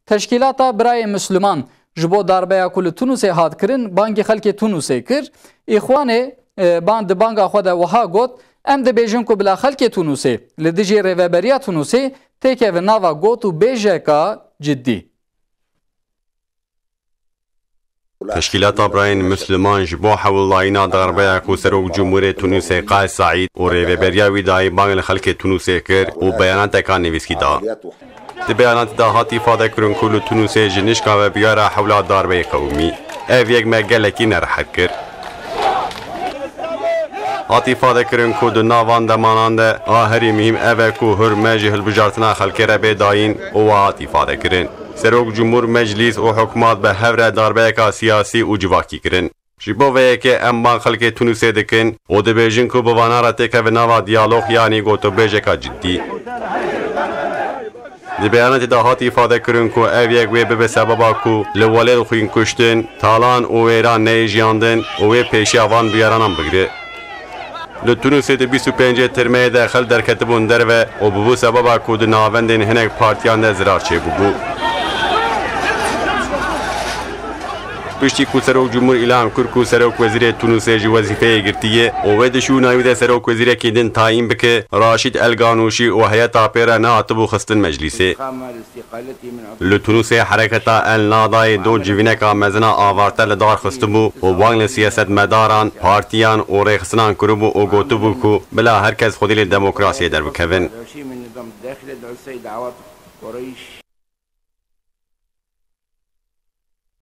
Teşkilata Birayê Müslüman ji bo darbeya ku li Tunusê hat kirin bangê xelkê Tunusê kir. Îxwanê di banga xwe de wiha got em dibêjin ku bila xelkê Tunusê li dijî rêveberiya Tunusê têkevin nava got û bêjeka ciddî. تشکیلات برای مسلمان جبو حولاینا دربیا کو سرok جمهوری تونس قائد سعید و ریوبریا ویدای بانگ خلک تونس کر و بیانات کان نویسکی دا دی بیانات دا هاتی فاده کرن کل تونس جنش کا و بیارا حول دربیا قومی اف یک مگلکی نرحت کر هاتی فاده کرن کو د ناوان دمانند آهری مهم اف کو هر مجهل بجارتنا خلک ربی داین و هاتی فاده کرن سروک جمهور مجلس و حکومت به هفره دربیک سیاسی و جواکی کرن. جبو وی که امبان خلک تونس دکن و دبیجن کو بوانا را تک و نوا دیالوگ یعنی گوتو بیجکا جدی. دی بیانات دهاتی ifade کرن کو اویک وی به سببا کو لولد خوین کشتن تالان و ایران نیجیاندن و وی پیشیوان بیارانم بگیره. لتونس د 25 ترمه داخل در کتبون در و بو سببا کو د ناوندن هنک پارتیان د زرار چه بو. پشتی کو سروک جمهور اعلام کرد کو سروک وزیر تونس جی وظیفه گرتیه او ودشو نایده سروک وزیر کیدن تعیین بکه راشد القانوشی و هیئت اپیرا ناتبو خستن مجلسه لتونس حرکت النادای دو جوینکا مزنا آوارته لدار خستبو و وانگ سیاست مداران پارتیان و ریخسنان کربو و گوتبو کو بلا هرکس خودی دموکراسی در بکوین